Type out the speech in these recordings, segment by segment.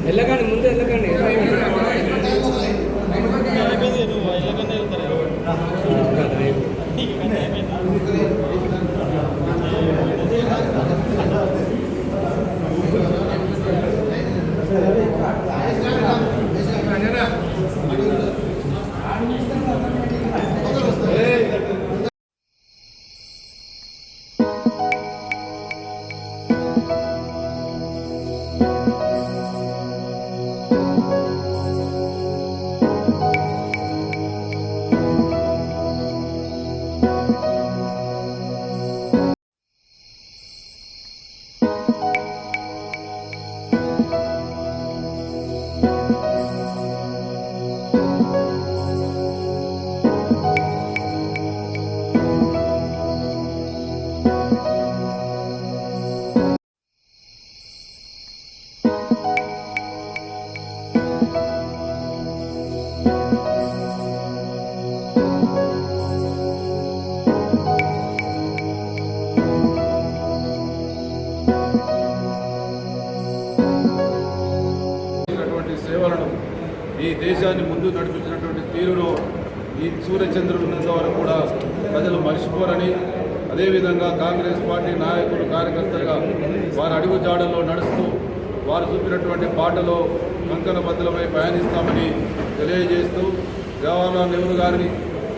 వెళ్ళకండి ముందు వెళ్ళకండి. సేవలను ఈ దేశాన్ని ముందు నడిపించినటువంటి తీరులో ఈ సూర్యచంద్రుడు ఉన్నంత వరకు కూడా ప్రజలు మర్చిపోరని, అదేవిధంగా కాంగ్రెస్ పార్టీ నాయకులు కార్యకర్తలుగా వారి అడుగుజాడల్లో నడుస్తూ వారు చూపినటువంటి బాటలో కంకణబద్ధులమై పయనిస్తామని తెలియజేస్తూ జవహర్లాల్ నెహ్రూ గారిని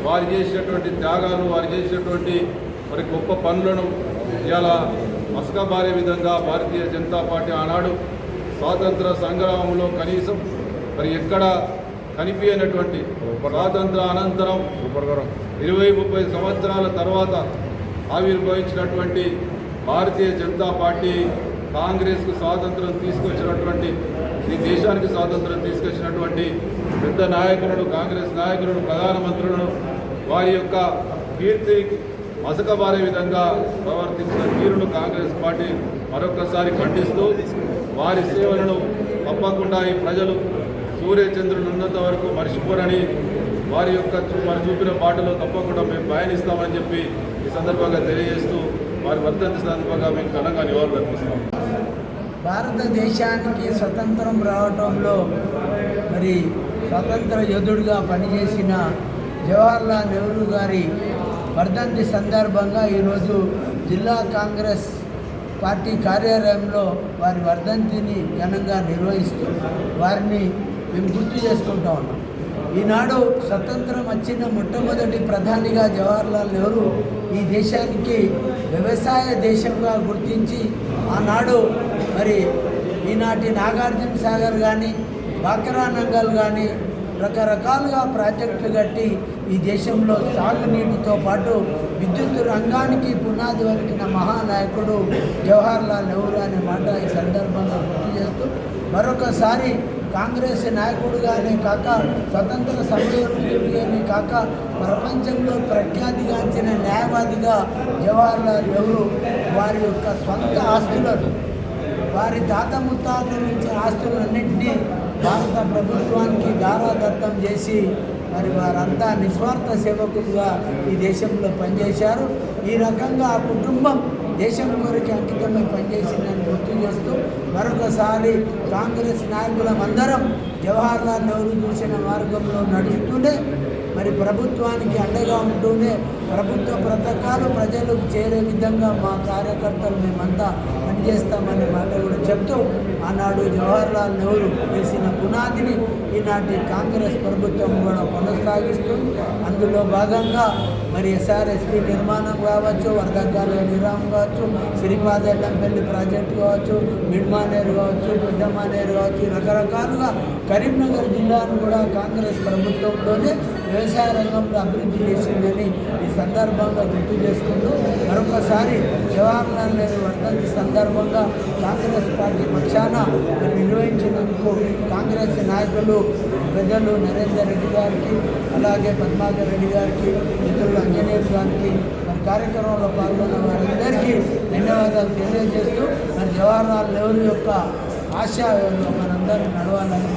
వారు చేసినటువంటి త్యాగాలు, వారు చేసినటువంటి మరి గొప్ప పనులను ఇలా మసకబారే విధంగా భారతీయ జనతా పార్టీ ఆనాడు స్వాతంత్ర సంగ్రామంలో కనీసం మరి ఎక్కడ కనిపించినటువంటి స్వాతంత్ర అనంతరం 20-30 సంవత్సరాల తర్వాత ఆవిర్భవించినటువంటి భారతీయ జనతా పార్టీ కాంగ్రెస్కు స్వాతంత్రం తీసుకొచ్చినటువంటి, ఈ దేశానికి స్వాతంత్రం తీసుకొచ్చినటువంటి పెద్ద నాయకులను, కాంగ్రెస్ నాయకులను, ప్రధానమంత్రులను వారి యొక్క కీర్తి మసకబారే విధంగా ప్రవర్తించిన తీరును కాంగ్రెస్ పార్టీ మరొకసారి ఖండిస్తూ వారి సేవలను తప్పకుండా ఈ ప్రజలు సూర్యచంద్రులు ఉన్నంత వరకు మర్చిపోరని, వారి యొక్క వారు చూపిన బాటలో తప్పకుండా మేము పయనిస్తామని చెప్పి ఈ సందర్భంగా తెలియజేస్తూ వారి వర్ధంతి సందర్భంగా మేము ఘనంగా నివాళులు అర్పిస్తాం. భారతదేశానికి స్వతంత్రం రావటంలో మరి స్వతంత్ర యోధుడిగా పనిచేసిన జవహర్లాల్ నెహ్రూ గారి వర్ధంతి సందర్భంగా ఈరోజు జిల్లా కాంగ్రెస్ పార్టీ కార్యాలయంలో వారి వర్ధంతిని ఘనంగా నిర్వహిస్తూ వారిని మేము గుర్తు చేసుకుంటా ఉన్నాం. ఈనాడు స్వతంత్రం వచ్చిన మొట్టమొదటి ప్రధానిగా జవహర్లాల్ నెహ్రూ ఈ దేశానికి వ్యవసాయ దేశంగా గుర్తించి ఆనాడు మరి ఈనాటి నాగార్జున సాగర్ కానీ, బాక్రానంగల్ కానీ రకరకాలుగా ప్రాజెక్టులు కట్టి ఈ దేశంలో సాగునీటితో పాటు విద్యుత్ రంగానికి పునాది వలికిన మహానాయకుడు జవహర్లాల్ నెహ్రూ అనే మాట ఈ సందర్భంగా గుర్తు చేస్తూ మరొకసారి కాంగ్రెస్ నాయకుడుగానే కాక స్వతంత్ర సమరయోధుడిగానే కాక ప్రపంచంలో ప్రఖ్యాతిగాంచిన న్యాయవాదిగా జవహర్లాల్ నెహ్రూ వారి యొక్క స్వంత ఆస్తులను, వారి తాత ముత్తాతల నుంచి ఆస్తులన్నింటినీ భారత ప్రభుత్వానికి దారాదత్తం చేసి మరి వారంతా నిస్వార్థ సేవకులుగా ఈ దేశంలో పనిచేశారు. ఈ రకంగా ఆ కుటుంబం దేశం కొరకు అంకితమై పనిచేసిందని గుర్తు చేస్తూ మరొకసారి కాంగ్రెస్ నాయకులమందరం జవహర్లాల్ నెహ్రూ చూసిన మార్గంలో నడుస్తూనే మరి ప్రభుత్వానికి అండగా ఉంటూనే ప్రభుత్వ పథకాలు ప్రజలకు చేరే విధంగా మా కార్యకర్తలు మేమంతా పనిచేస్తామనే మాట కూడా చెప్తూ ఆనాడు జవహర్లాల్ నెహ్రూ వేసిన పునాదిని ఈనాటి కాంగ్రెస్ ప్రభుత్వం కూడా కొనసాగిస్తుంది. అందులో భాగంగా మరి ఎస్ఆర్ఎస్పీ నిర్మాణం కావచ్చు, వర్ధకాల నిర్మాణం కావచ్చు, శ్రీపాదెల్లంపల్లి ప్రాజెక్టు కావచ్చు, మిడ్మానేరు కావచ్చు, పెద్దమానేరు కావచ్చు, రకరకాలుగా కరీంనగర్ జిల్లాను కూడా కాంగ్రెస్ ప్రభుత్వంలోనే వ్యవసాయ రంగంలో అభివృద్ధి చేసిందని ఈ సందర్భంగా గుర్తు చేసుకుంటూ మరొకసారి జవహర్లాల్ నెహ్రూ వర్ధంతి సందర్భంగా కాంగ్రెస్ పార్టీ పక్షాన నిర్వహించినందుకు కాంగ్రెస్ నాయకులు పెద్దలు నరేందర్ రెడ్డి గారికి, అలాగే పద్మాకర్ రెడ్డి గారికి, మిత్రులు అంజనేయులు గారికి, మరి కార్యక్రమంలో పాల్గొన్న వారందరికీ ధన్యవాదాలు తెలియజేస్తూ మరి జవహర్లాల్ నెహ్రూ యొక్క ఆశయాల్లో మనందరూ నడవాలని